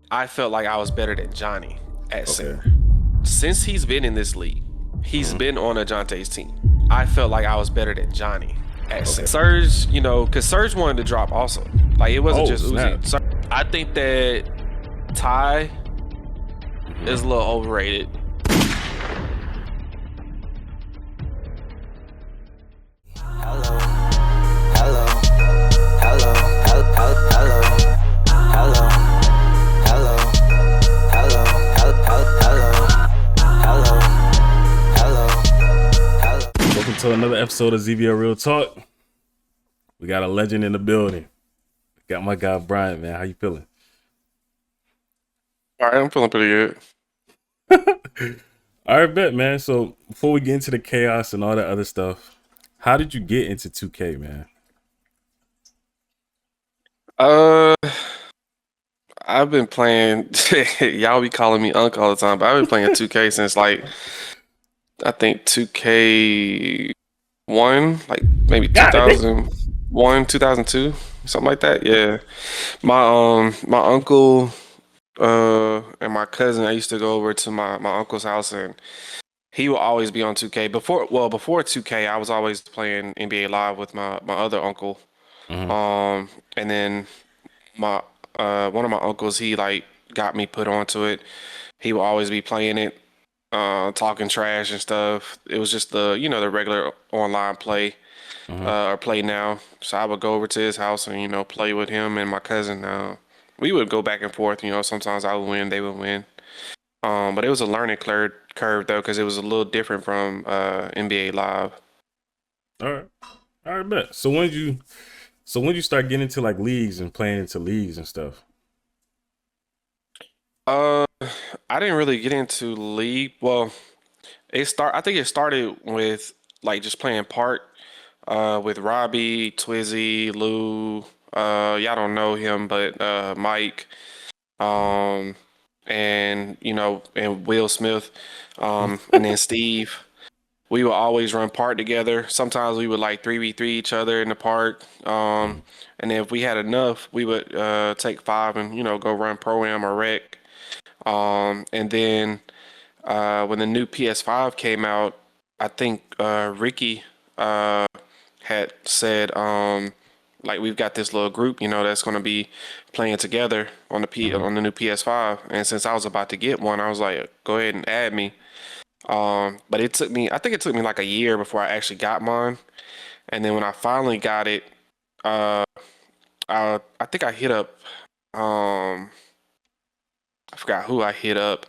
I felt like I was better than Johnny at Okay. center. Since he's been in this league, he's Hmm. been on Ajante's team. I felt like I was better than Johnny at center. Okay. Serge, because Serge wanted to drop also. Like it wasn't Oh just snap. Uzi. I think that Ty is a Hmm. little overrated. Hello, hello, hello, hello, hello, hello, hello, hello, hello, hello, hello. Welcome to another episode of ZBL Real Talk. We got a legend in the building. Got my guy Bryant, man. How you feeling? All right, I'm feeling pretty good. All right, bet, man. So before we get into the chaos and all that other stuff, how did you get into 2K, man? Uh, I've been playing. Y'all be calling me Unc all the time, but I've been playing 2K since like I think 2K1, like maybe God damn. 2001, 2002, something like that. Yeah, my uncle and my cousin. I used to go over to my uncle's house, and he will always be on 2K. Before 2K, I was always playing NBA Live with my other uncle. Hmm. And then my one of my uncles, he like got me put onto it. He will always be playing it, talking trash and stuff. It was just the regular online play, Hmm. or play now. So I would go over to his house and play with him and my cousin. We would go back and forth. Sometimes I would win, they would win. But it was a learning curve though, because it was a little different from NBA Live. All right. All right, bet. So when did you start getting into like leagues and playing into leagues and stuff? Uh, I didn't really get into League. Well, I think it started with like just playing Park, with Robbie, Twizzy, Lou. Y'all don't know him, but Mike, um, and Will Smith, and then Steve. We would always run park together. Sometimes we would like 3v3 each other in the park. Mhm. And then if we had enough, we would take five and go run pro am or rec. And then when the new PS5 came out, I think Ricky uh, had said, like we've got this little group, that's going to be playing together on Mhm. on the new PS5. And since I was about to get one, I was like, go ahead and add me. But I think it took me like a year before I actually got mine. And then when I finally got it, uh, I think I hit up, um, I forgot who I hit up.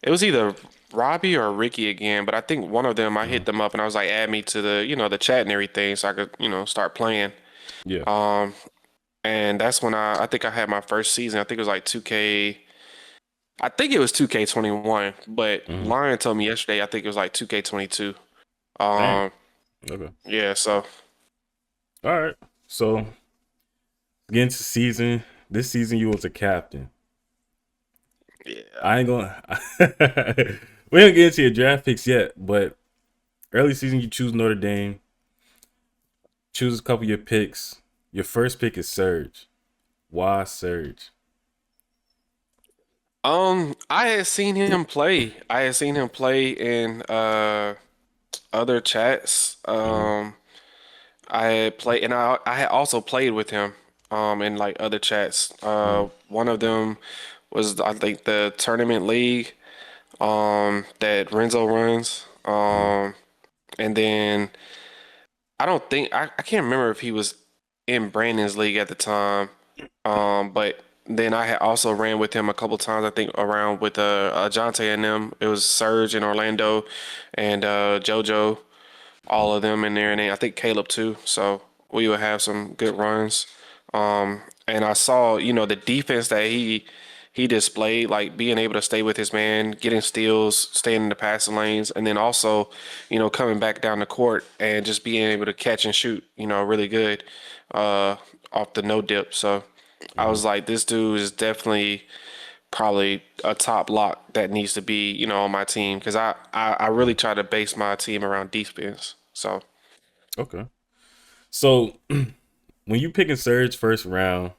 It was either Robbie or Ricky again, but I think one of them I hit Mhm. them up and I was like, add me to the chat and everything so I could, start playing. Yeah. Um, and that's when I think I had my first season. I think it was like 2K. I think it was 2K21, but Mhm. Lion told me yesterday I think it was like 2K22. Dang. Um, Okay. yeah, so All right. So getting to season. This season you was a captain. yeah. I ain't gonna. We ain't get into your draft picks yet, but early season you choose Notre Dame. Choose a couple of your picks. Your first pick is Surge. Why Surge? I had seen him play. I had seen him play in other chats. Hmm. I had played, and I had also played with him in like other chats. Hmm. One of them was I think the tournament league that Renzo runs. Hmm. And then I can't remember if he was in Brandon's league at the time. But then I had also ran with him a couple times. I think around with Ajante and them. It was Serge and Orlando and JoJo, all of them in there, and then I think Caleb too. So we would have some good runs. And I saw, the defense that he displayed, like being able to stay with his man, getting steals, staying in the passing lanes, and then also, coming back down the court and just being able to catch and shoot, really good uh, off the no dip. So I Hmm. was like, this dude is definitely probably a top lock that needs to be, on my team because I really try to base my team around defense. So. Okay. So when you picking Surge first round,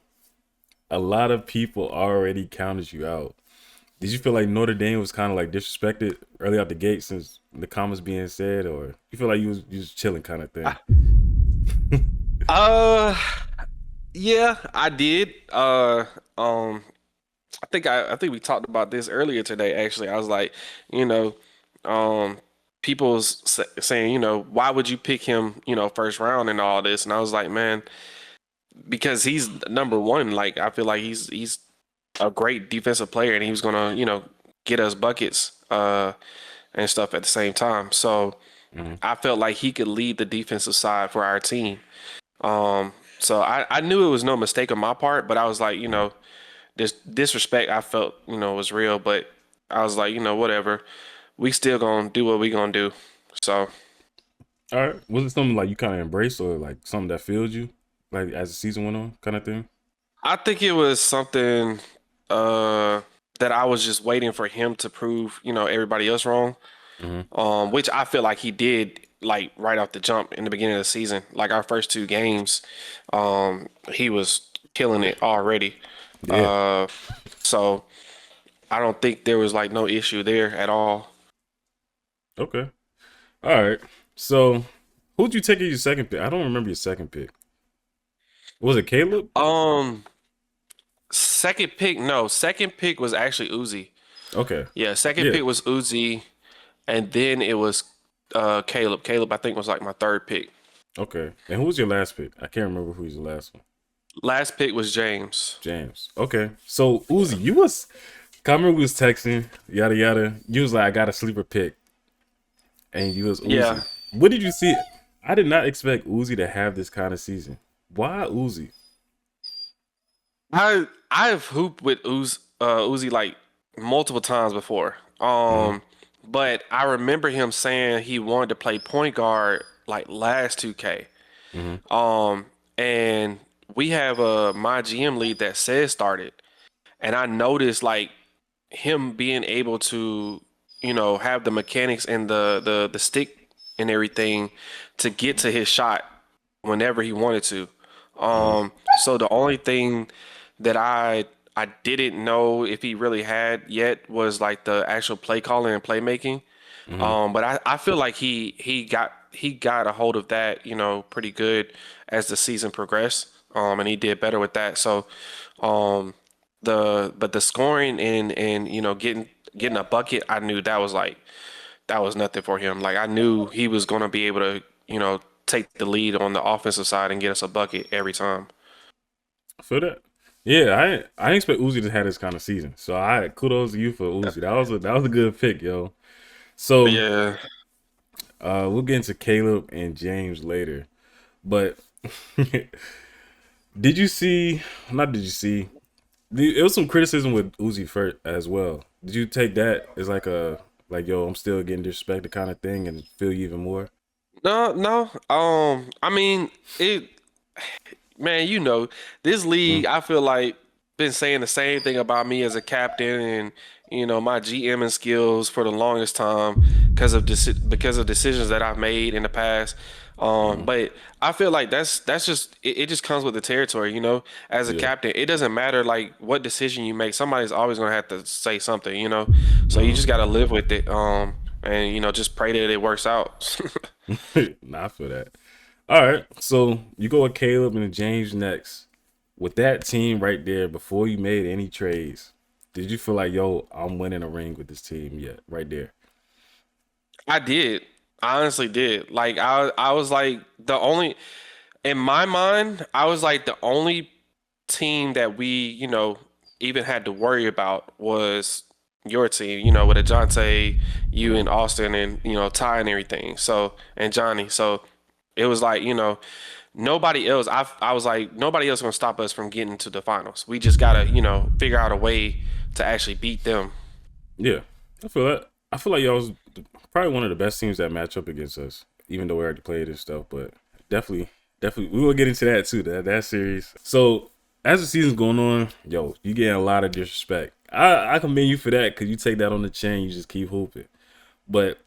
a lot of people already counted you out. Did you feel like Notre Dame was kind of like disrespected early out the gate since the comments being said, or you feel like you was chilling kind of thing? Uh, yeah, I did. I think we talked about this earlier today. Actually, I was like, you know, um, saying, why would you pick him, first round and all this? And I was like, man, because he's number one. Like, I feel like he's a great defensive player, and he was gonna, get us buckets, and stuff at the same time. So Hmm. I felt like he could lead the defensive side for our team. So I knew it was no mistake on my part, but I was like, this disrespect I felt, was real. But I was like, whatever. We still gonna do what we gonna do. So All right, was it something like you kind of embraced, or like something that filled you, like as the season went on, kind of thing? I think it was something uh that I was just waiting for him to prove, everybody else wrong. Hmm. Which I feel like he did like right off the jump in the beginning of the season. Like our first two games, he was killing it already. Yeah. Uh, so I don't think there was like no issue there at all. Okay. All right. So, who'd you take as your second pick? I don't remember your second pick. Was it Caleb? Um, Second pick, no, second pick was actually Uzi. Okay. Yeah, second Yeah. pick was Uzi, and then it was Caleb. Caleb, I think, was like my third pick. Okay. And who was your last pick? I can't remember who was your last one. Last pick was James. James. Okay. So Uzi, you was Cameron was texting, yada yada. You was like, I got a sleeper pick. And you was Yeah, Uzi. What did you see? I did not expect Uzi to have this kind of season. Why Uzi? I've hooped with Uzi like multiple times before. Hmm. But I remember him saying he wanted to play point guard like last 2K. Hmm. Um, and we have a my GM lead that says started, and I noticed like him being able to, have the mechanics and the stick and everything to get to his shot whenever he wanted to. Hmm. So the only thing that I didn't know if he really had yet was like the actual play calling and playmaking. Hmm. But I feel like he got a hold of that, pretty good as the season progressed. And he did better with that. So um but the scoring and getting a bucket, I knew that was nothing for him. Like I knew he was gonna be able to, take the lead on the offensive side and get us a bucket every time. I feel that. Yeah, I didn't expect Uzi to have this kind of season. So I kudos to you for Uzi. That was a good pick, yo. But So yeah. we'll get into Caleb and James later. But did you see? Not did you see? It was some criticism with Uzi first as well. Did you take that as like a like yo, I'm still getting disrespected kind of thing and feel you even more? No, no. I mean, it man, this Mm, league, I feel like been saying the same thing about me as a captain and my GMing skills for the longest time because of decisions that I've made in the past. mm, But I feel like that's just it just comes with the territory, as a yeah. captain. It doesn't matter like what decision you make, somebody's always gonna have to say something. So you Uh-huh. just gotta live with it. And just pray that it works out. Nah, I feel that. All right, so you go with Caleb and James next. With that team right there, before you made any trades, did you feel like yo, I'm winning a ring with this team yet? Right there. I did. I honestly did. Like I was like the only in my mind, I was like the only team that we, even had to worry about was your team, with Ajante, you Mm-hmm. and Austin and, Ty and everything. So and Johnny. So it was like, nobody else. I was like, nobody else gonna stop us from getting to the finals. We just gotta, figure out a way to actually beat them. Yeah, I feel that. I feel like y'all was probably one of the best teams that match up against us, even though we already played and stuff. But definitely, definitely, we will get into that too. That series. So as the season's going on, yo, you getting a lot of disrespect. I commend you for that because you take that on the chin. You just keep hooping. But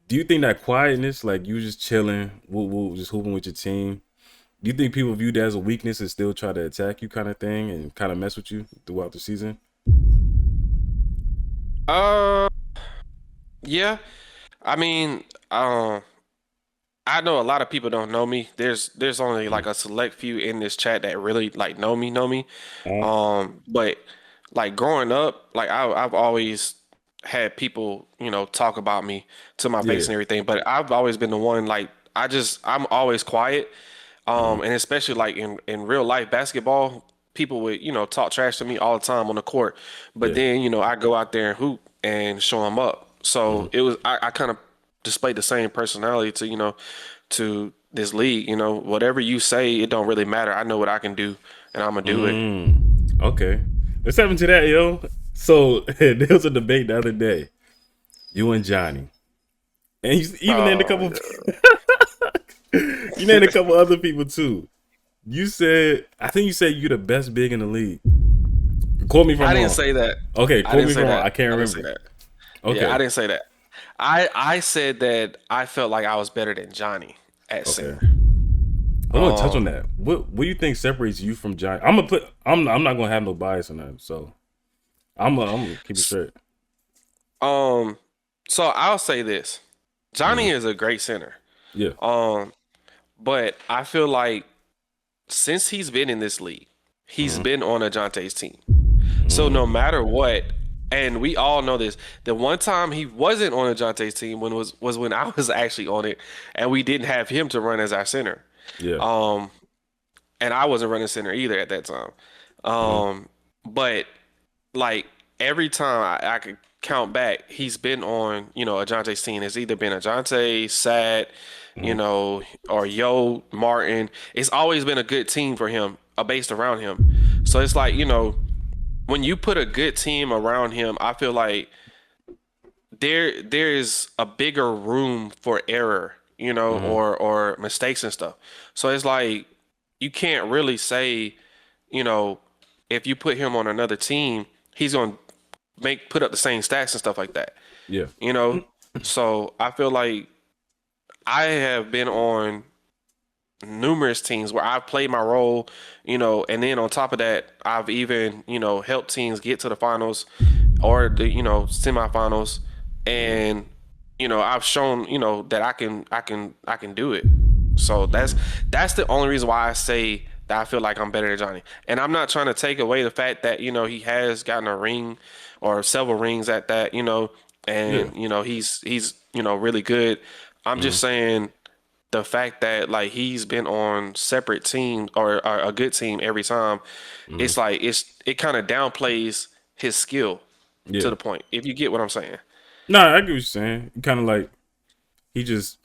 do you think that quietness, like you just chilling, just hooping with your team, You think people view that as a weakness and still try to attack you, kind of thing, and kind of mess with you throughout the season? Uh, yeah. I mean, um, I know a lot of people don't know me. There's only Mm. like a select few in this chat that really like know me. Uh, But like growing up, like I've always had people, talk about me to my face yeah. and everything. But I've always been the one like I'm always quiet. Mm-hmm. And especially like in real life basketball, people would, talk trash to me all the time on the court. But Yeah. then, I go out there and hoop and show them up. Mm-hmm. So I kind of displayed the same personality to, to this league. Whatever you say, it don't really matter. I know what I can do and I'm gonna do it. Okay. Let's have into that, yo. So there was a debate the other day, you and Johnny, and you even named a Oh, couple. yeah. You named a couple other people too. You said, I think you said you're the best big in the league. Quote me if I I'm didn't wrong. say that. Okay, I quote didn't me if say I'm wrong. that. I can't I didn't say remember. that. Yeah, I Okay. didn't say that. I said that I felt like I was better than Johnny at Okay. center. I want to touch on Um, that. What do you think separates you from Johnny? I'm gonna put. I'm not gonna have no bias on that. So I'm gonna keep it straight. um, so I'll say this. Hmm. Johnny is a great center. Yeah. Um, but I feel like since he's been in this league, he's Hmm. been on Ajante's team. So no Mm. matter what, and we all know this, the one time he wasn't on Ajante's team was when I was actually on it, and we didn't have him to run as our center. Yeah. Um, and I wasn't running center either at that time. Hmm. But like every time I could count back, he's been on, Ajante's team. It's either been Ajante, Sad, Hmm. or Yo, Martin. It's always been a good team for him, based around him. So it's like, when you put a good team around him, I feel like there is a bigger room for error, Hmm. or mistakes and stuff. So it's like you can't really say, you know, if you put him on another team, he's gonna put up the same stats and stuff like that. Yeah. You know? So I feel like I have been on numerous teams where I've played my role, and then on top of that, I've even, helped teams get to the finals or the, semifinals. Hmm. And, I've shown, that I can do it. So that's the only reason why I say that I feel like I'm better than Johnny. And I'm not trying to take away the fact that, he has gotten a ring or several rings at that, Yeah. and he's really good. I'm Hmm. just saying the fact that like he's been on separate teams or a good team every time, Hmm. it's like it kind of downplays his skill to Yeah. the point. If you get what I'm saying. Nah, I get what you're saying. Kind of like he just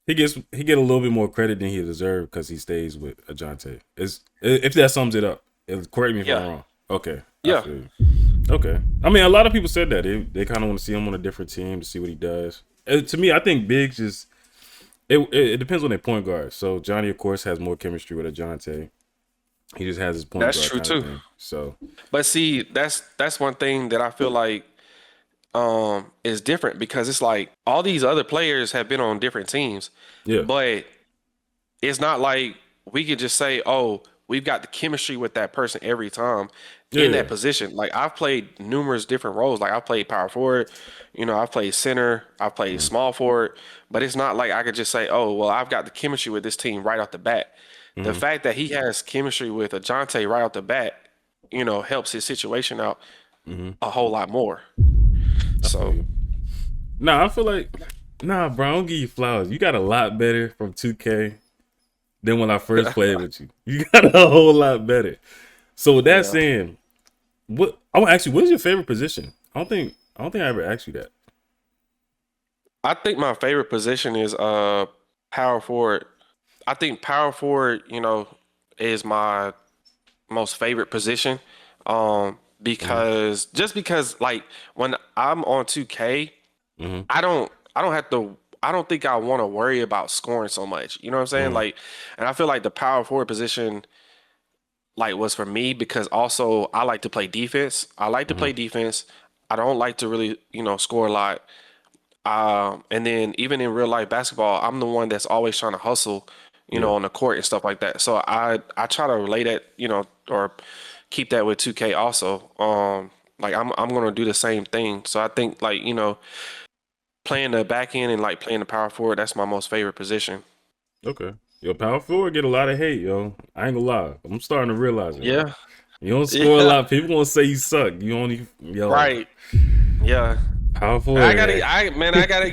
he get a little bit more credit than he deserved because he stays with Ajante. Is if that sums it up. Correct me if I'm Yeah. wrong. Okay, I Yeah. feel you. Okay, I mean a lot of people said that they kind of want to see him on a different team to see what he does. To me, I think Biggs just it depends on their point guard. So Johnny, of course, has more chemistry with Ajante. He just has his point That's guard true kind of too. thing. So But see, that's one thing that I feel like is different because it's like all these other players have been on different teams, yeah, but it's not like we could just say, "Oh, we've got the chemistry with that person every time in yeah, that position." Like I've played numerous different roles. Like I've played power forward, I've played center, I've played mm-hmm. small forward, but it's not like I could just say, "Oh, well, I've got the chemistry with this team right off the bat." The Mm-hmm. fact that he has chemistry with Ajante right off the bat, helps his situation out Mm-hmm. a whole lot more. I feel So, you. Nah, I feel like nah, bro. I don't give you flowers. You got a lot better from 2K than when I first played with you. You got a whole lot better. So with that yeah. saying, what I want to ask you, what is your favorite position? I don't think I ever asked you that. I think my favorite position is power forward. I think power forward, is my most favorite position. Mm-hmm. Because like when I'm on 2K, Mm-hmm. I don't have to I don't think I want to worry about scoring so much. You know what I'm saying? Mm-hmm. Like, and I feel like the power forward position like was for me because also I like to play defense. I like to Mm-hmm. play defense. I don't like to really, score a lot. And then even in real life basketball, I'm the one that's always trying to hustle, Yeah. on the court and stuff like that. So I try to relate that, or keep that with 2K also. Like I'm gonna do the same thing. So I think like, playing the back end and like playing the power forward, that's my most favorite position. Okay. Yo, power forward get a lot of hate, yo. I ain't gonna lie. I'm starting to realize it. Yeah. You don't score a Yeah. lot. People gonna say you suck. You only yo Right. Yeah. power I forward. gotta, I gotta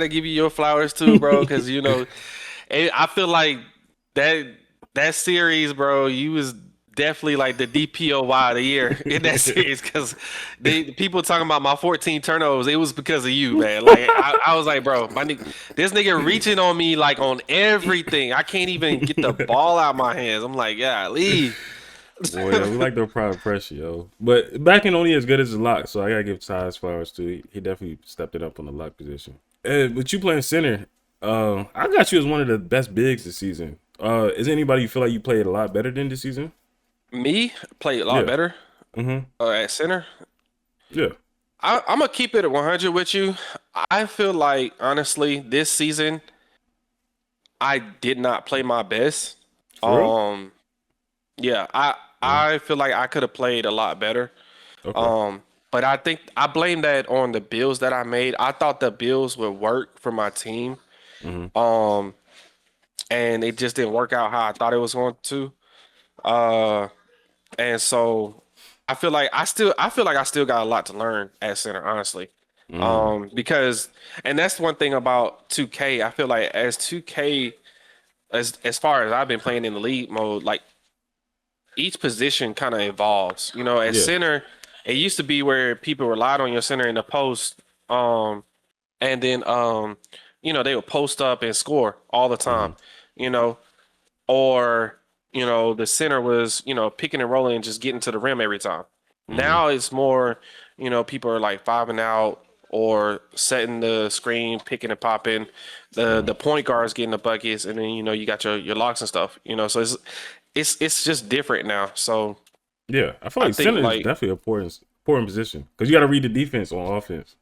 give you your flowers too, bro, because I feel like that that series, bro, you was definitely like the DPOY of the year in that series because the people talking about my 14 turnovers, it was because of you, man. Like I was like, bro, this nigga reaching on me like on everything. I can't even get the ball out my hands. I'm like, yeah, leave. Boy, yeah, we like the pride pressure, yo. But backing only as good as the lock, so I gotta give Ty his flowers too. He definitely stepped it up on the lock position. But you playing center, I got you as one of the best bigs this season. Is anybody you feel like you played a lot better than this season? Me played a lot Yeah. better Mm-hmm. at center. Yeah. I'm gonna keep it at 100 with you. I feel like honestly, this season I did not play my best. For real? Um, yeah, I Mm, I feel like I could have played a lot better. okay. Um, but I think I blame that on the builds that I made. I thought the builds would work for my team. Mm-hmm. Um, and it just didn't work out how I thought it was going to. Uh, and so I feel like I still got a lot to learn at center, honestly. Mm, Because and that's one thing about 2K. I feel like as 2K as far as I've been playing in the league mode, like each position kind of evolves. At yeah. center, it used to be where people relied on your center in the post, and then they would post up and score all the time, Mm-hmm. you know, or the center was picking and rolling and just getting to the rim every time. Mm-hmm. Now it's more, people are like five and out or setting the screen, picking and popping. The point guards getting the buckets, and then you got your locks and stuff. So it's just different now. So Yeah. I feel I like think center is like definitely a important position because you got to read the defense on offense.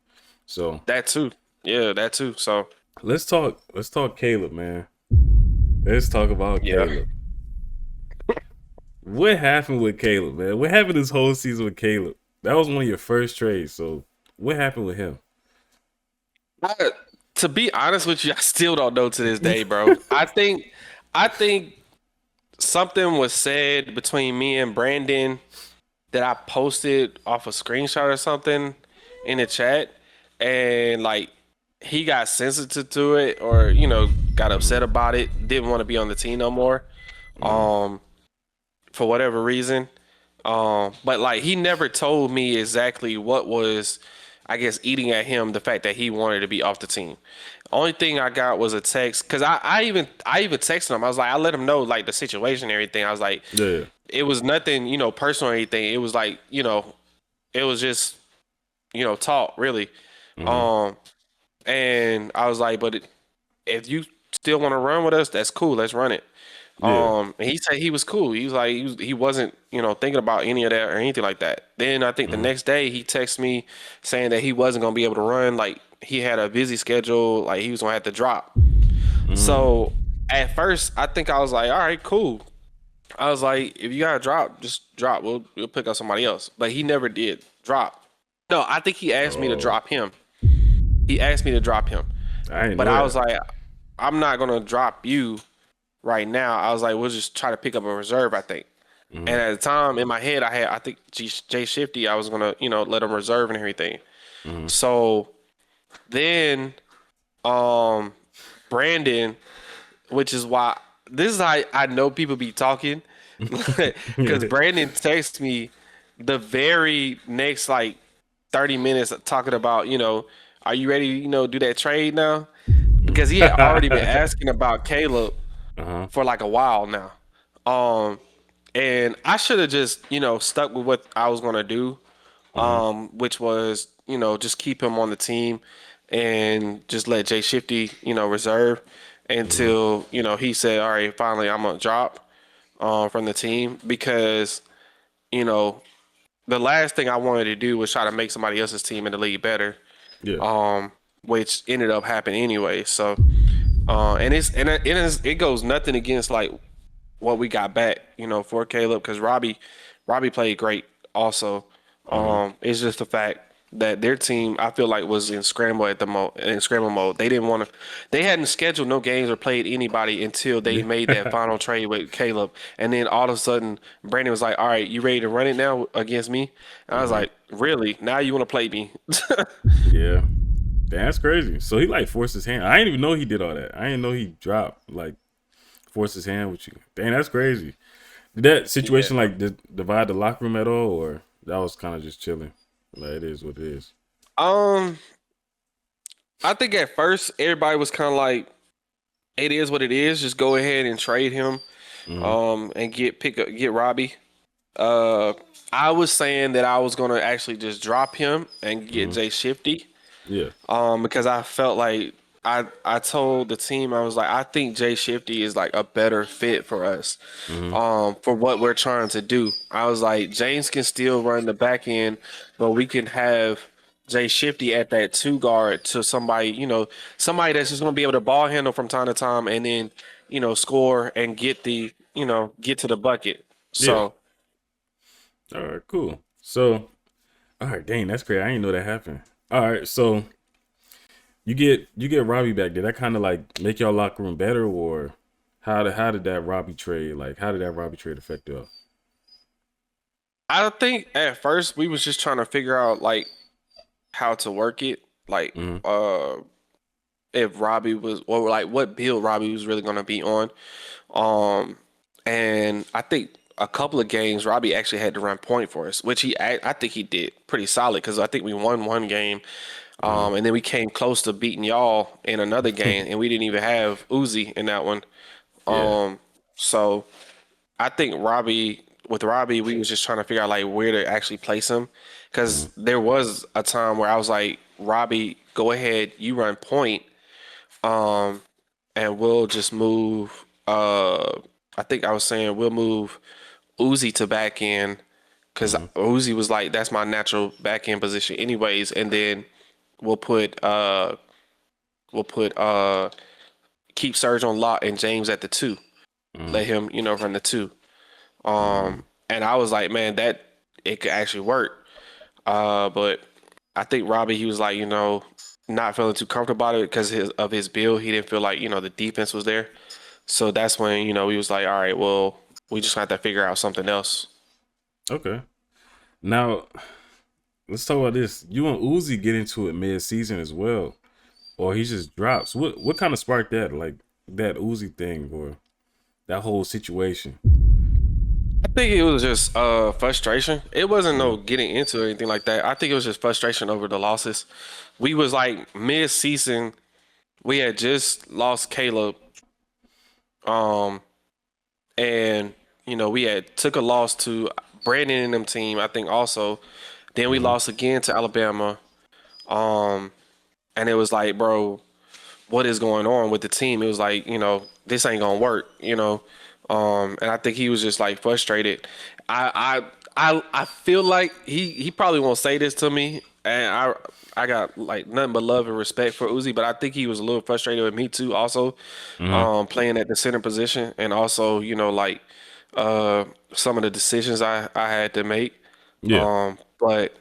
So that too. Yeah, that too. So let's talk Caleb, man. Let's talk about yeah. Caleb. What happened with Caleb, man? What happened this whole season with Caleb? That was one of your first trades. So what happened with him? I, to be honest with you, I still don't know to this day, bro. I think something was said between me and Brandon that I posted off a screenshot or something in the chat, and like he got sensitive to it, or got Mm-hmm. upset about it, didn't want to be on the team no more, Mm-hmm. um, for whatever reason. But like he never told me exactly what was, I guess, eating at him the fact that he wanted to be off the team. Only thing I got was a text because I even texted him. I was like, I let him know like the situation and everything. I was like, Yeah. it was nothing, personal or anything. It was like, it was just, talk really. Mm-hmm. Um, and I was like, but if you still want to run with us, that's cool. Let's run it. Yeah. And he said he was cool. He was like, he wasn't, thinking about any of that or anything like that. Then I think the Mm-hmm. next day he texted me saying that he wasn't gonna be able to run. Like he had a busy schedule. Like he was gonna have to drop. Mm-hmm. So at first, I think I was like, all right, cool. I was like, if you gotta drop, just drop. We'll pick up somebody else. But he never did drop. No, I think he asked me to Oh, drop him. He asked me to drop him. I didn't But know I was that. like, I'm not gonna drop you right now. I was like, we'll just try to pick up a reserve, I think. Mm-hmm. And at the time in my head, I think Jay Shifty, I was gonna, let him reserve and everything. Mm-hmm. So then, um, Brandon, which is why this is how I know people be talking, because Brandon texted me the very next like 30 minutes talking about, are you ready to, do that trade now? Because he had already been asking about Caleb Uh-huh. for like a while now. Um, and I should have just, stuck with what I was gonna do, Mm-hmm. which was, just keep him on the team and just let Jay Shifty, reserve Mm-hmm. until, he said, all right, finally I'm gonna drop from the team because, you know, the last thing I wanted to do was try to make somebody else's team in the league better, Yeah. which ended up happening anyway. So It goes nothing against like what we got back, for Caleb because Robbie played great also. Hmm. It's just the fact that their team I feel like was in scramble mode. They didn't want to. They hadn't scheduled no games or played anybody until they Yeah. made that final trade with Caleb, and then all of a sudden Brandon was like, "All right, you ready to run it now against me?" And I was Hmm. like, "Really? Now you want to play me?" Yeah. Damn, that's crazy. So he like forced his hand. I didn't even know he did all that. I didn't know he dropped like forced his hand with you. Damn, that's crazy. Did that Yeah. situation like divide the locker room at all, or that was kind of just chilling? Like it is what it is. Um, I think at first everybody was kind of like, "It is what it is. Just go ahead and trade him." Hmm. And get Robbie. Uh, I was saying that I was gonna actually just drop him and get Hmm. Jay Shifty. Yeah. Because I felt like I told the team I was like I think Jay Shifty is like a better fit for us, Hmm. for what we're trying to do. I was like James can still run the back end, but we can have Jay Shifty at that two guard to somebody somebody that's just gonna be able to ball handle from time to time and then score and get to the bucket. Yeah. So. All right. Cool. So, all right. Dang, that's crazy. I didn't know that happened. All right. So you get Robbie back. Did that kind of like make y'all locker room better, or how did that Robbie trade affect y'all? I think at first we was just trying to figure out like how to work it, like Hmm. if Robbie was or like what build Robbie was really gonna be on. Um and I think a couple of games Robbie actually had to run point for us, which I think he did pretty solid because I think we won one game. Hmm. And then we came close to beating y'all in another game and we didn't even have Uzi in that one. Yeah. So I think with Robbie, we was just trying to figure out like where to actually place him, Hmm. because there was a time where I was like, Robbie, go ahead, you run point, and we'll just move. I think I was saying we'll move Uzi to back end because Hmm. Uzi was like that's my natural back end position anyways, and then we'll put uh we'll put keep Serge on lock and James at the two. Hmm. Let him run the two. Hmm. And I was like, man, that it could actually work. But I think Robbie, he was like, not feeling too comfortable about it because of his build. He didn't feel like, the defense was there. So that's when, he was like, all right, well, we just have to figure out something else. Okay. Now let's talk about this. You and Uzi get into it mid season as well, or he just drops. What kind of sparked that? Like that Uzi thing, or that whole situation? I think it was just frustration. It wasn't no Mm. getting into it or anything like that. I think it was just frustration over the losses. We was like mid season, we had just lost Caleb. Um, and we had took a loss to Brandon and them team. I think also. Then we Hmm. lost again to Alabama. Um, and it was like, bro, what is going on with the team? It was like, this ain't gonna work. And I think he was just like frustrated. I feel like he probably won't say this to me, and I got like nothing but love and respect for Uzi, but I think he was a little frustrated with me too, also, Hmm. playing at the center position, and also like uh some of the decisions I had to make. Yeah. But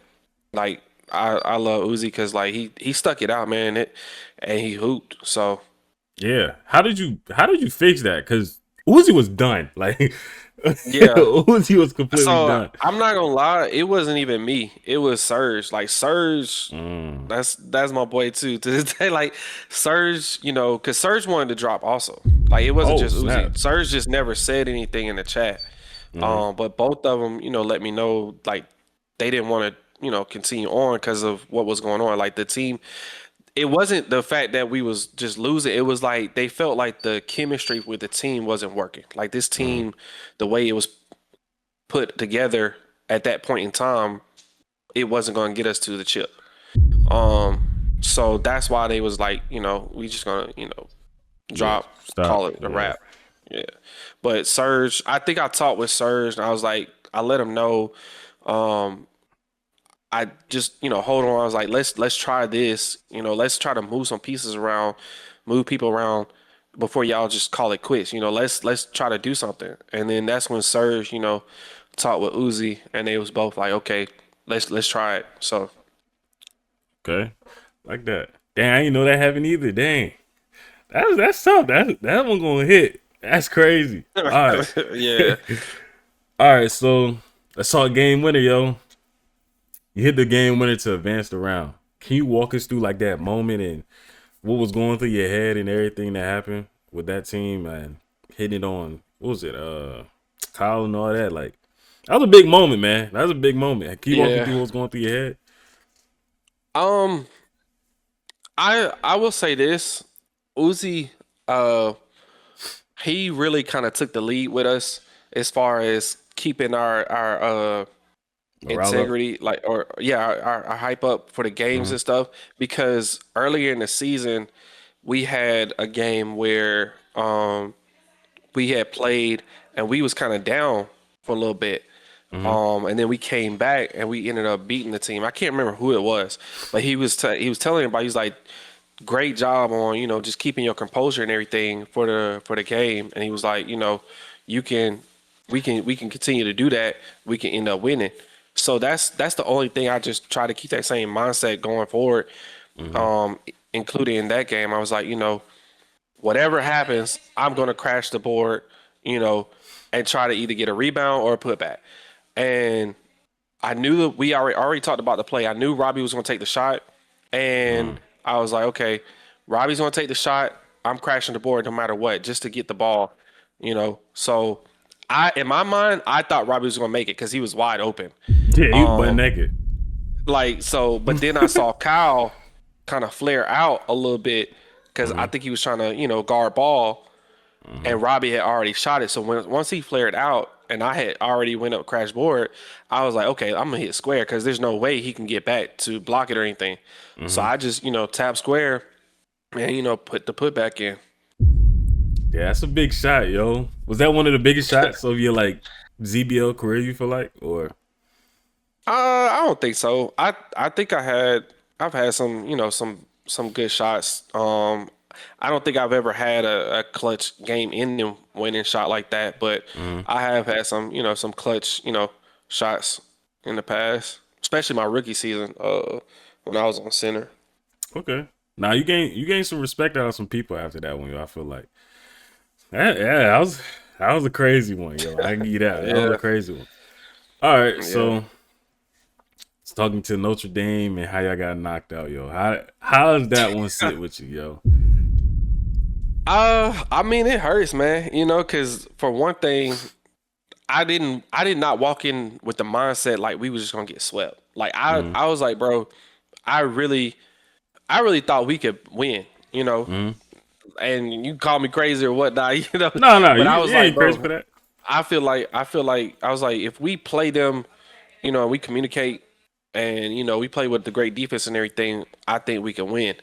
like I love Uzi because like he stuck it out, man, and he hooped. So Yeah. How did you fix that? Because Uzi was done. Like yeah. Uzi was completely So done. I'm not gonna lie, it wasn't even me. It was Serge. Like Serge, Mm. that's my boy too. To this day, like Serge, because Serge wanted to drop also. Like it wasn't Oh just snap. Uzi. Serge just never said anything in the chat. Hmm. But both of them, let me know like they didn't want to, continue on because of what was going on. Like the team, it wasn't the fact that we was just losing. It was like they felt like the chemistry with the team wasn't working. Like this Hmm. team, the way it was put together at that point in time, it wasn't going to get us to the chip. Um, so that's why they was like, we just gonna, Yeah. drop, Stop. call it a Yeah. wrap. Yeah. But Serge, I think I talked with Serge and I was like, I let him know, um, I just, hold on. I was like, let's try this. Let's try to move some pieces around, move people around. before y'all just call it quits. Let's try to do something. And then that's when Serge, talked with Uzi, and they was both like, okay, let's try it. So Okay, like that. Dang, I didn't know that happened either. Dang, that's tough. That one gonna hit. That's crazy. All right, yeah. all right. So let's talk game winner, yo. You hit the game winner to advance the round. Can you walk us through like that moment and what was going through your head and everything that happened with that team and hitting it on what was it, Kyle and all that? Like that was a big moment, man. That was a big moment. Can you walk me Yeah. through what was going through your head? Um, I will say this, Uzi, uh, he really kind of took the lead with us as far as keeping our Morale up. integrity, like, or yeah, our hype up for the games Mm-hmm. and stuff. Because earlier in the season, we had a game where we had played and we was kind of down for a little bit. Mm-hmm. And then we came back and we ended up beating the team. I can't remember who it was, but he was telling everybody, he's like, great job on just keeping your composure and everything for the game. And he was like, you can we can continue to do that. We can end up winning. So that's the only thing. I just try to keep that same mindset going forward. Mm-hmm. Um, Including in that game, I was like, whatever happens, I'm gonna crash the board, you know, and try to either get a rebound or a putback. And I knew that we already talked about the play. I knew Robbie was gonna take the shot, and I was like, okay, Robbie's gonna take the shot. I'm crashing the board no matter what, just to get the ball. So in my mind, I thought Robbie was gonna make it because he was wide open. Yeah, he was butt Um, naked. but then I saw Kyle kind of flare out a little bit because I Mm-hmm. think he was trying to, guard ball, Mm-hmm. and Robbie had already shot it. So once he flared out and I had already went up crash board, I was like, okay, I'm gonna hit square because there's no way he can get back to block it or anything. So Mm-hmm. I just, tap square and put the putback in. Yeah, that's a big shot, yo. Was that one of the biggest shots of your like ZBL career? You feel like, or I don't think so. I think I've had some some good shots. I don't think I've ever had a clutch game ending winning shot like that, but mm-hmm. I have had some some clutch shots in the past, especially my rookie season when I was on center. Okay. Now you gain some respect out of some people after that one, yo. I feel like, yeah, that was a crazy one, yo. I can give you that. That was a Yeah, crazy one. All right, yeah. so it's talking to Notre Dame and how y'all got knocked out, yo. How does that one sit with you, yo? I mean it hurts, man. Because for one thing, I did not walk in with the mindset like we was just gonna get swept. Like Mm-hmm. I was like, bro, I really I really thought we could win, Mm-hmm. and you call me crazy or whatnot, No, no, but you, I was you like, ain't crazy for bro, that. I feel like I was like, if we play them, and we communicate and we play with the great defense and everything, I think we can win.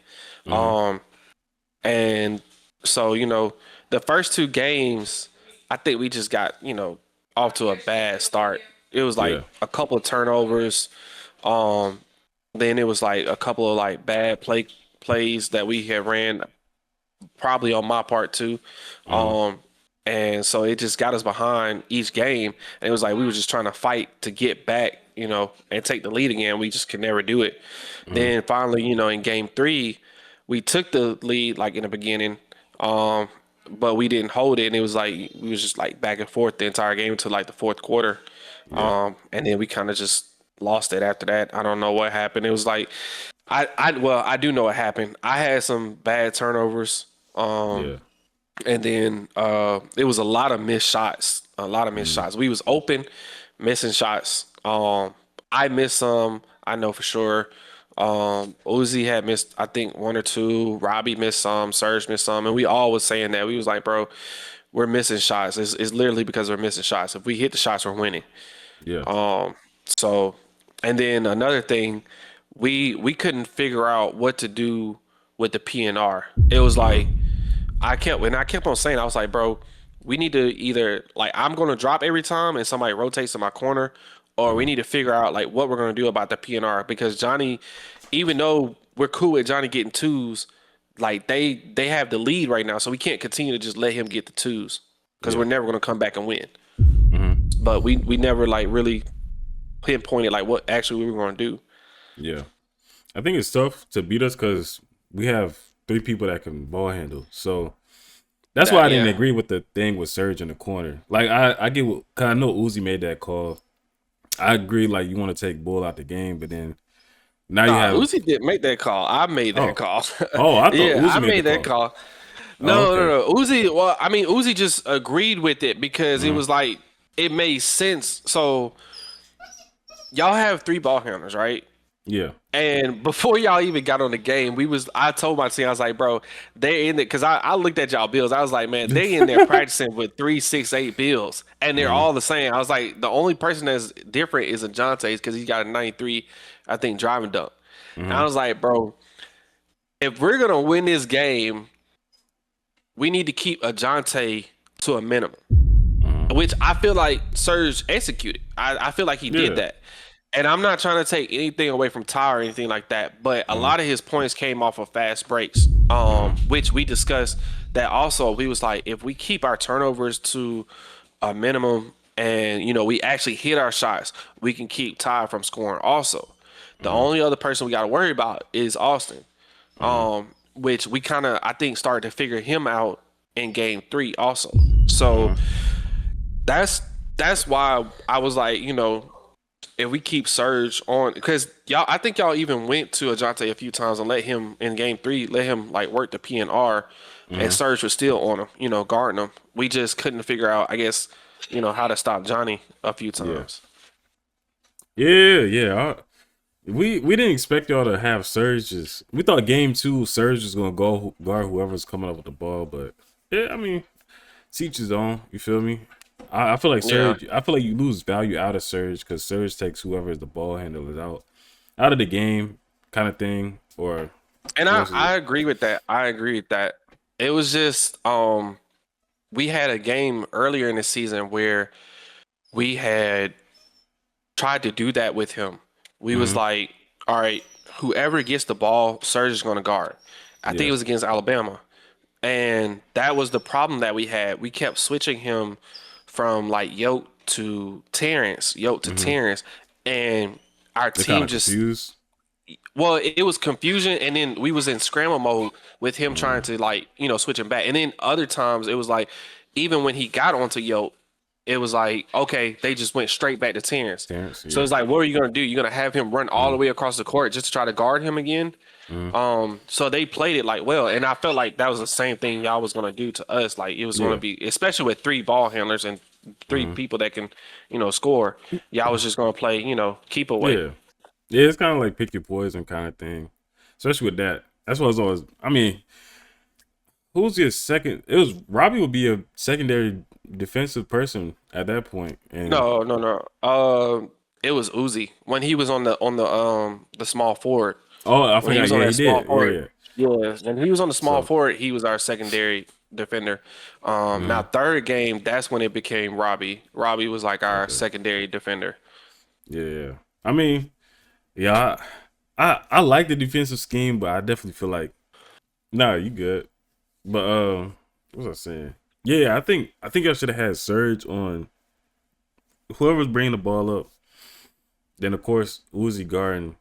Mm-hmm. Um, and so the first two games, I think we just got off to a bad start. It was like Yeah. a couple of turnovers. Um, then it was like a couple of like bad plays that we had ran probably on my part too. Mm-hmm. Um, and so it just got us behind each game. And it was like we were just trying to fight to get back, and take the lead again. We just could never do it. Mm-hmm. Then finally, in game three, we took the lead like in the beginning. But we didn't hold it, and it was like we was just like back and forth the entire game until like the fourth quarter. Yeah. And then we kind of just lost it after that. I don't know what happened. It was like well, I do know what happened. I had some bad turnovers. Yeah. And then it was a lot of missed shots. A lot of missed Mm-hmm. shots. We was open, missing shots. I missed some, I know for sure. Uzi had missed, I think, one or two. Robbie missed some. Serge missed some. And we all was saying that. We was like, bro, we're missing shots. It's literally because we're missing shots. If we hit the shots, we're winning. Yeah. So, and then another thing, we couldn't figure out what to do with the PNR. It was Mm-hmm. like I kept on saying, I was like, bro, we need to either like I'm gonna drop every time and somebody rotates to my corner, or we Mm-hmm. need to figure out like what we're gonna do about the PNR because Johnny, even though we're cool with Johnny getting twos, like they have the lead right now, so we can't continue to just let him get the twos because we're Yeah. never gonna come back and win. Hmm. But we never like really pinpointed like what actually we were gonna do. Yeah. I think it's tough to beat us because we have three people that can ball handle. So that's why That I didn't yeah. agree with the thing with Serge in the corner. Like I get what, cause I know Uzi made that call. I agree. Like you want to take Bull out the game, but then now you Nah, have Uzi didn't make that call. I made that oh call. I thought Yeah, Uzi I made the made that call. call. Oh, No, no, okay. no. Uzi, well, I mean, Uzi just agreed with it because it Hmm. was like it made sense. So y'all have three ball handlers, right? Yeah. And before y'all even got on the game, I told my team, I was like, bro, they in it because I looked at y'all bills. I was like, man, they in there practicing with 368 bills, and they're Hmm. all the same. I was like, the only person that's different is Ajante's because he got a 93, I think, driving dunk. And I Hmm. was like, bro, if we're gonna win this game, we need to keep Ajante to a minimum, Hmm. which I feel like Serge executed. I feel like he did Yeah. that. And I'm not trying to take anything away from Ty or anything like that, but a Hmm. lot of his points came off of fast breaks, Hmm. which we discussed that also we was like, if we keep our turnovers to a minimum and, we actually hit our shots, we can keep Ty from scoring also. The Hmm. only other person we got to worry about is Austin, Hmm. which we kind of, I think, started to figure him out in game three also. So Hmm. that's that's why I was like, if we keep Surge on, because y'all, I think y'all even went to Ajante a few times and let him in game three, let him like work the PNR, and Hmm. Surge was still on him, guarding him. We just couldn't figure out, I guess, how to stop Johnny a few Yeah. times. Yeah. Yeah. We didn't expect y'all to have Surge. We thought game two Surge was gonna go guard whoever's coming up with the ball, but yeah, I mean, teach his own. You feel me? I feel like Yeah, Surge. I feel like you lose value out of Surge because Surge takes whoever is the ball handlers out of the game, kind of thing, or and I forces I it. agree with that. I agree with that. It was just we had a game earlier in the season where we had tried to do that with him. We was Hmm. like, all right, whoever gets the ball, Serge is going to guard. I think it Yeah, was against Alabama. And that was the problem that we had. We kept switching him from like Yoke to hmm Terrence. And our they're kind team of just, confused. well, it was confusion. And then we was in scramble mode with him trying Mm. to like, switch him back. And then other times it was like, even when he got onto Yoke, it was like, okay, they just went straight back to Terrence. Terrence, So yeah. it's like, what are you gonna do? You're gonna have him run all the Mm. way across the court just to try to guard him again? Mm. So they played it like well, and I felt like that was the same thing y'all was gonna do to us. Like it was gonna Yeah. be, especially with three ball handlers and three Mm. people that can, score. Y'all was just gonna play, keep away. Yeah. Yeah, it's kind of like pick your poison kind of thing, especially with that. That's what I was always. I mean, who's your second? It was Robbie would be a secondary defensive person at that point, and No, no, no. It was Uzi when he was on the small forward. oh, I When he forgot. was on Yeah, that he small did. Yeah, forward, yeah. yeah. When he was on the small So, forward, he was our secondary defender. Now mm, third game, that's when it became Robbie. Robbie was like our okay. secondary defender. Yeah, yeah. I mean, yeah, I like the defensive scheme, but I definitely feel like nah, you good. But what was I saying? Yeah, I think I should have had Surge on whoever's bringing the ball up. Then of course Uzi guarding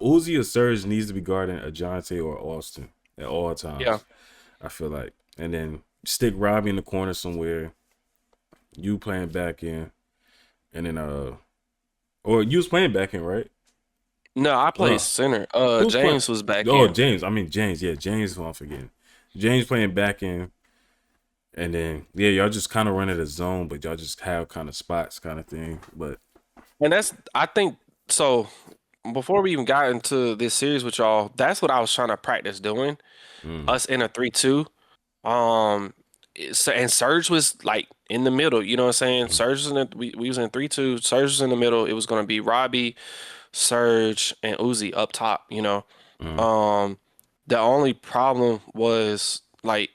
Uzi or Surge needs to be guarding Ajante or Austin at all Yeah. times. I feel like, and then stick Robbie in the corner somewhere. You playing back in, and then or you was playing back in, right? No, I played Uh, center. who's playing? James was back Oh, in. James. I mean James. Yeah, James. Is what I'm forgetting. James playing back in, and then yeah, y'all just kind of run at a zone, but y'all just have kind of spots, kind of thing. But And I think so before we even got into this series with y'all, that's what I was trying to practice doing. mm, Us in a 3-2. Um and Serge was like in the middle, you know what I'm saying? mm, Serge was we was in 3-2. Serge was in the middle. It was gonna be Robbie, Serge, and Uzi up top. mm, Um the only problem was like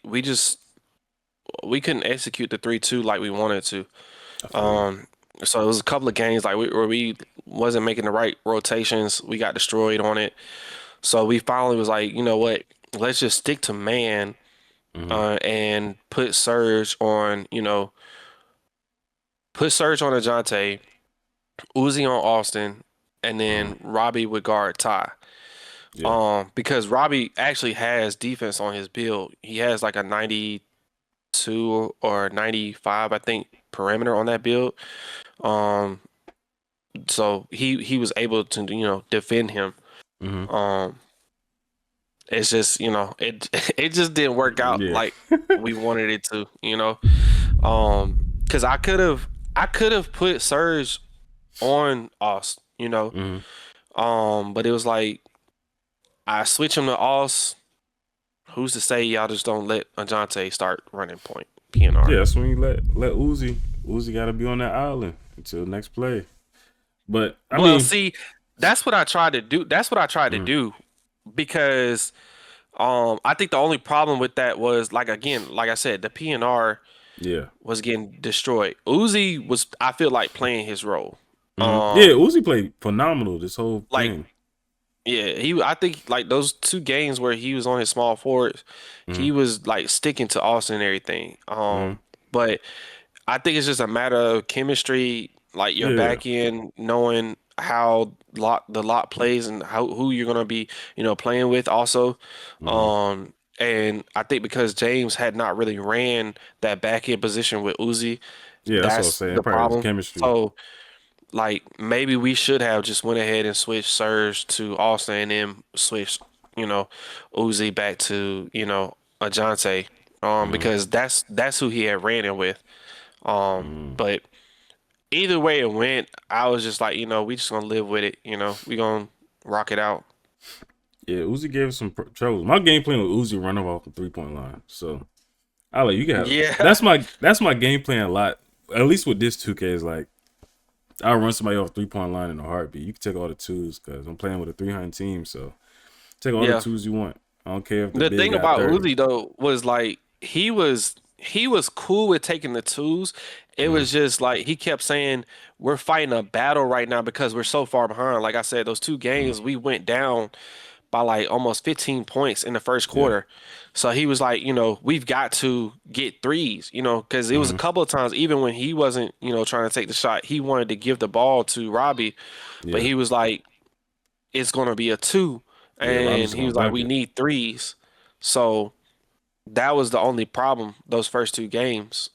we couldn't execute the 3-2 like we wanted to. I feel you. Um, so it was a couple of games like where we wasn't making the right rotations. We got destroyed on it. So we finally was like, you know what? let's just stick to man, Mm-hmm. and put Surge on Ajante, Uzi on Austin, and Mm-hmm. then Robbie would guard Ty. Yeah. Because Robbie actually has defense on his build. He has like a 92 or 95, I think, perimeter on that build. Um, so he was able to, defend him. Mm-hmm. Um, it's just, it it just didn't work out Yeah. like we wanted it to. Because I could have put Surge on Aus, Mm-hmm. but it was like I switch him to Aus. Who's to say y'all just don't let Ajante start running point Yeah, PNR? that's when you let Uzi. Uzi got to be on that island until next play. But I Well, mean, see, that's what I tried to do. That's what I tried to mm, do because I think the only problem with that was like again, like I said, the PNR yeah, was getting destroyed. Uzi was, I feel like, playing his role. yeah, Um, Uzi played phenomenal this whole like thing. yeah, I think like those two games where he was on his small forwards, Mm-hmm. he was like sticking to Austin and everything. Mm-hmm. But I think it's just a matter of chemistry, like your Yeah. back end, knowing how the lot plays and who you're gonna be, playing with also. Mm-hmm. And I think because James had not really ran that back end position with Uzi, Yeah, that's what I was that's saying. the Probably was problem. chemistry. So like maybe we should have just went ahead and switched Surge to Austin and then switched, you know, Uzi back to, Ajante. Mm-hmm. Because that's who he had ran it with. Mm-hmm. But either way it went, I was just like, we just gonna live with it, we gonna rock it out. Yeah, Uzi gave us some trouble. My game plan with Uzi running off the 3 point line. So I like you can have Yeah, that's my game plan a lot. At least with this 2K is like I'll run somebody off 3 point line in a heartbeat. You can take all the twos because I'm playing with a 300 team, so take all the yeah. twos you want. I don't care if the The big thing got about 30. Uzi though was like he was cool with taking the twos. It Mm-hmm. was just like he kept saying we're fighting a battle right now because we're so far behind. Like I said, those two Mm-hmm. games we went down by like almost 15 points in the first Yeah. quarter. So he was like, we've got to get threes, because it was a Mm-hmm. couple of times, even when he wasn't, trying to take the shot, he wanted to give the ball to Robbie, but Yeah. he was like, it's going to be a two. Yeah. And Robbie's he gonna was like, dunk we it. need threes. So that was the only problem those first two games.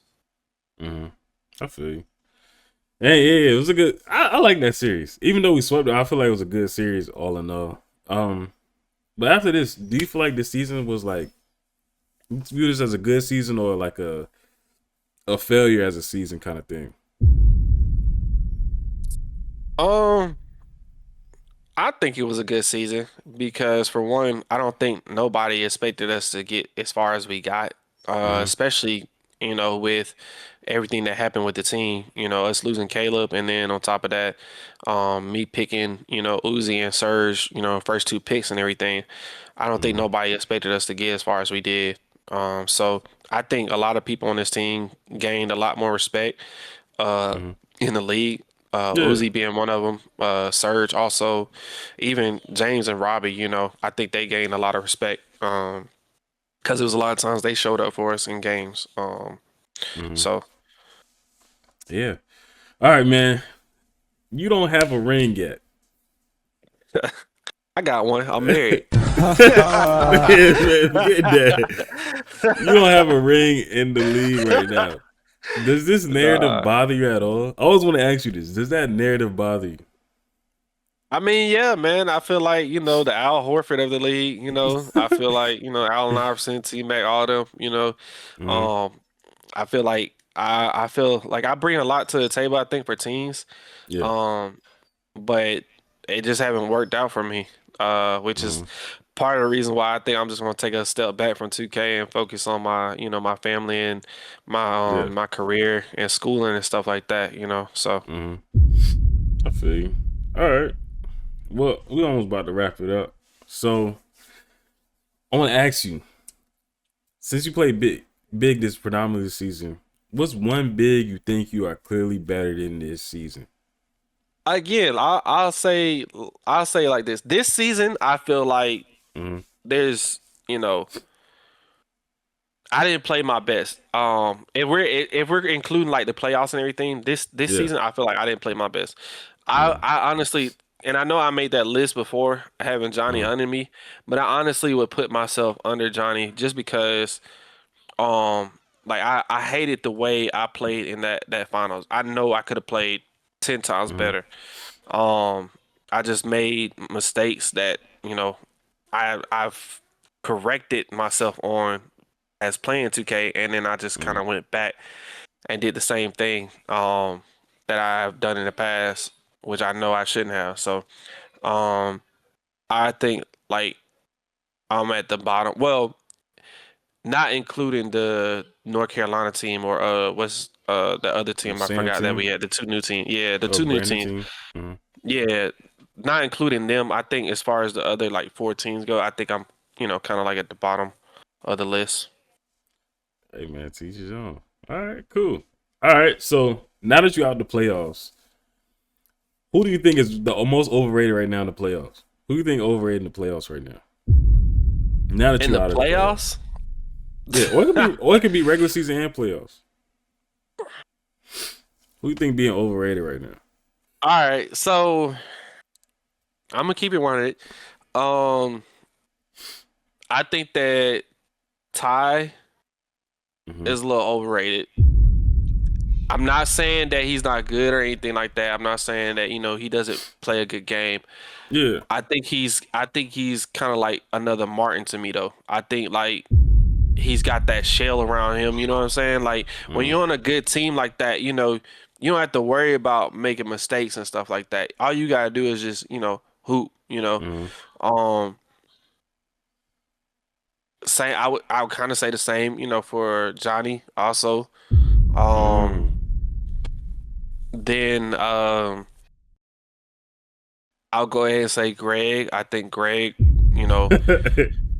Mm-hmm. I feel you. Yeah, it was a good. I like that series. Even though we swept it, I feel like it was a good series all in all. But after this, do you feel like the season was like you view this as a good season or like a failure as a season kind of thing? Um, I think it was a good season because for one, I don't think nobody expected us to get as far as we got, Mm-hmm. especially, with everything that happened with the team, us losing Caleb and then on top of that, me picking, Uzi and Surge, first two picks and everything. I don't think Mm-hmm. nobody expected us to get as far as we did. So I think a lot of people on this team gained a lot more respect uh, Mm-hmm. in the league. Yeah. Uzi being one of them, Serge also, even James and Robbie. I think they gained a lot of respect because it was a lot of times they showed up for us in games. Mm-hmm. So Yeah. All right, man. You don't have a ring yet. I got one. I'm married. Man, forget that. You don't have a ring in the league right now. Does this narrative Nah. bother you at all? I always want to ask you this. Does that narrative bother you? I mean, yeah, man. I feel like, the Al Horford of the league, I feel like, Allen Iverson, T-Mac, all them, Mm-hmm. um, I feel like I feel like I bring a lot to the table, I think, for teams. Yeah. Um, but it just haven't worked out for me. Which is Mm-hmm. part of the reason why I think I'm just gonna take a step back from 2K and focus on my family and my Yeah. my career and schooling and stuff like that. So Mm-hmm. I feel you. All right. Well, we almost about to wrap it up. So I want to ask you, since you played big this predominantly this season, what's one big you think you are clearly better than this season? again, I'll say like this. This season, I feel like Mm-hmm. there's you know, I didn't play my best. If we're including like the playoffs and everything, this Yeah. season I feel like I didn't play my best. Mm, I honestly, and I know I made that list before having Johnny mm, under me, but I honestly would put myself under Johnny just because um like I hated the way I played in that finals. I know I could have played 10 times mm, better. Um I just made mistakes that, I've corrected myself on as playing 2K, and then I just kind mm. of went back and did the same thing that I've done in the past, which I know I shouldn't have. So um I think like I'm at the bottom. Well, not including the North Carolina team or what's the other The team I Sam forgot that we team. had the two new teams. Yeah, the Oh, two new Brandon teams. team. Mm. Yeah, not including them. I think as far as the other like four teams go, I think I'm kind of like at the bottom of the list. Hey man, teach his own. All right, cool. All right, so now that you're out the playoffs, who do you think is the most overrated right now in the playoffs? Who do you think overrated in the playoffs right now? Now that In you're the out of the playoffs. playoffs? Yeah, or it could be regular season and playoffs. Who do you think being overrated right now? All right, so I'm gonna keep it 100. Um, I think that Ty Mm-hmm. is a little overrated. I'm not saying that he's not good or anything like that. I'm not saying that, he doesn't play a good game. Yeah. I think he's kind of like another Martin to me though. I think like he's got that shell around him, you know what I'm saying? Like when Mm-hmm. you're on a good team like that, you don't have to worry about making mistakes and stuff like that. All you gotta do is just, hoop. Mm-hmm. Um I would kind of say the same, for Johnny also. Um Mm. then I'll go ahead and say Greg. I think Greg, you know,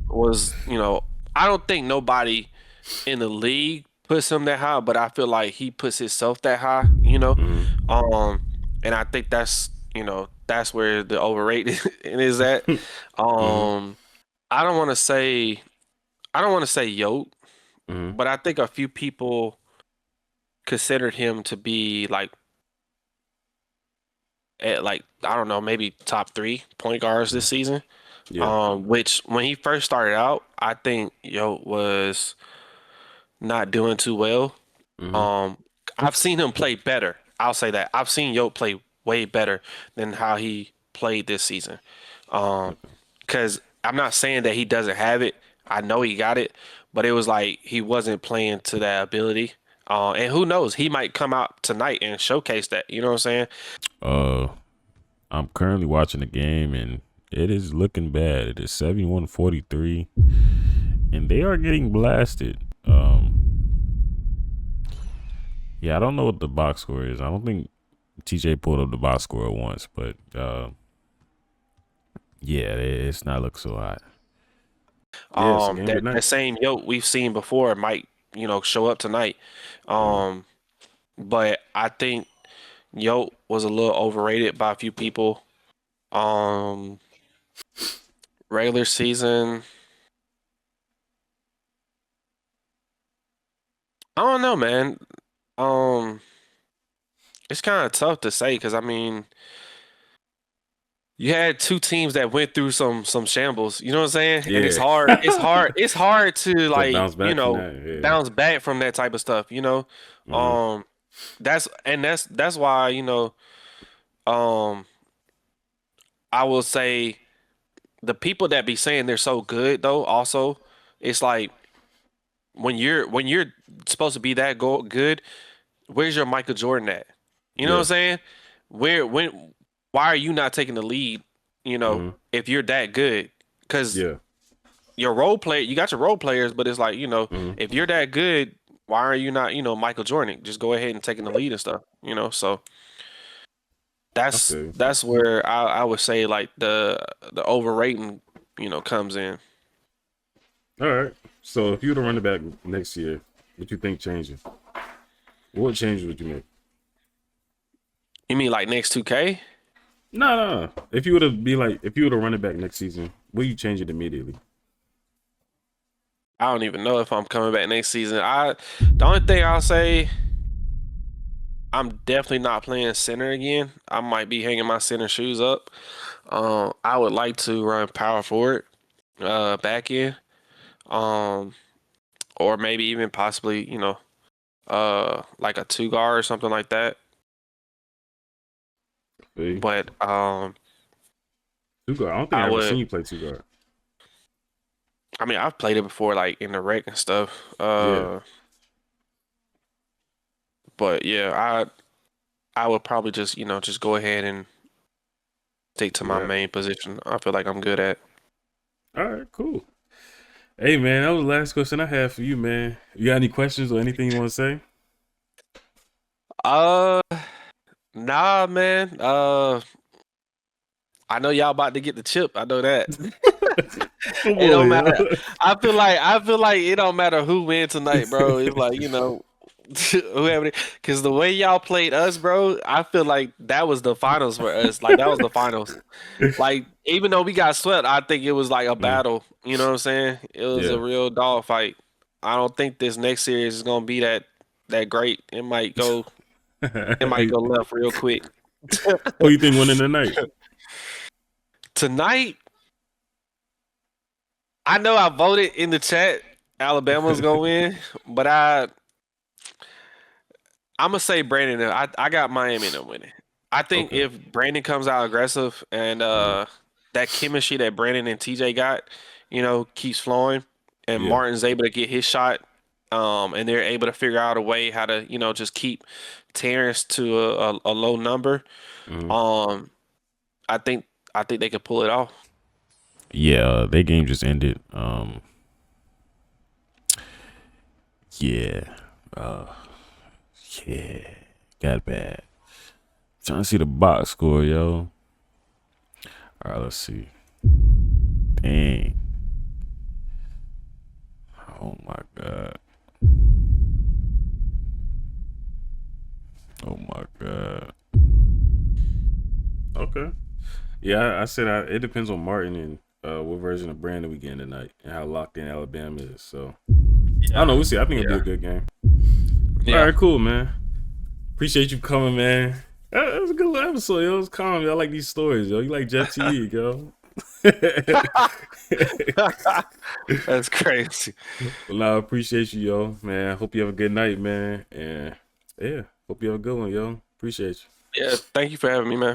was, I don't think nobody in the league puts him that high, but I feel like he puts himself that high. Mm-hmm. Um, and I think that's where the overrated is at. Mm-hmm. Um, I don't want to say I don't want to say Yoke, Mm-hmm. but I think a few people considered him to be like at like I don't know, maybe top three point guards this season. Yeah. Which when he first started out, I think Yoke was not doing too well. Mm-hmm. Um, I've seen him play better. I'll say that. I've seen Yoke play way better than how he played this season. Um, because I'm not saying that he doesn't have it. I know he got it, but it was like he wasn't playing to that ability. And who knows? He might come out tonight and showcase that. You know what I'm saying? Uh, I'm currently watching the game and it is looking bad. It is 71-43, and they are getting blasted. Yeah, I don't know what the box score is. I don't think TJ pulled up the box score once, but yeah, it's not look so hot. Yeah, it's a game That tonight. same Yoke we've seen before might show up tonight. Mm. Um, but I think Yoke was a little overrated by a few people. Um, Regular season, I don't know, man. Um, it's kind of tough to say because I mean, you had two teams that went through some shambles. You know what I'm saying? And it's Yeah. hard. It's hard. It's hard to To like bounce back from that, yeah. bounce back from that type of stuff. Mm-hmm. Um, that's why um I will say the people that be saying they're so good though also it's like when you're supposed to be that good, where's your Michael Jordan at? You know what I'm Yeah. saying? Why are you not taking the lead, Mm-hmm. if you're that good? Because Yeah. you got your role players, but it's like, Mm-hmm. if you're that good, why are you not, Michael Jordan? Just go ahead and taking the lead and stuff. So I that's feel you. that's where I would say like the overrating, comes in. All right. So if you were to run it back next year, what you think changing? What changes would you make? You mean like next 2K? No, no, no. If you were to run it back next season, will you change it immediately? I don't even know if I'm coming back next season. The only thing I'll say, I'm definitely not playing center again. I might be hanging my center shoes up. I would like to run power forward, back end, um, or maybe even possibly, like a two guard or something like that. See? But Two guard. I don't think I I ever seen would. you play two guard. I mean, I've played it before, like in the rec and stuff. Yeah. But yeah, I would probably just, just go ahead and stick to my Yeah. main position. I feel like I'm good at. All right, cool. Hey man, that was the last question I had for you, man. You got any questions or anything you want to say? Uh, nah, man. I know y'all about to get the chip. I know that. Come It on, don't yo. matter. I feel like it don't matter who wins tonight, bro. It's like, whoever, because the way y'all played us, bro, I feel like that was the finals for us. Like that was the finals. Like even though we got swept, I think it was like a Mm, battle. You know what I'm saying? It was a yeah. real dog fight. I don't think this next series is gonna be that great. It might go left real quick. Who you think winning tonight? Tonight, I know I voted in the chat Alabama's gonna win, but I'm gonna say Brandon. I got Miami to winning. I think Okay. if Brandon comes out aggressive and Mm, that chemistry that Brandon and TJ got, keeps flowing, and yeah. Martin's able to get his shot, and they're able to figure out a way how to, just keep Terrence to a low number. Mm. Um, I think they could pull it off. Yeah, their game just ended. Yeah. Uh, yeah. Got bad. Trying to see the box score, yo. All right, let's see. Dang. Oh my god. Oh my god. Okay. Yeah, I said it depends on Martin and what version of Brandon we getting tonight and how locked in Alabama is. So I don't Yeah, know. We'll see. I think it'll be yeah, a good game. All yeah. right, cool, man. Appreciate you coming, man. That was a good little episode, yo. It was calm. Yo. I like these stories, yo. You like Jeff T, yo. That's crazy. Well, nah, I appreciate you, yo, man. Hope you have a good night, man. And yeah, hope you have a good one, yo. Appreciate you. Yeah, thank you for having me, man.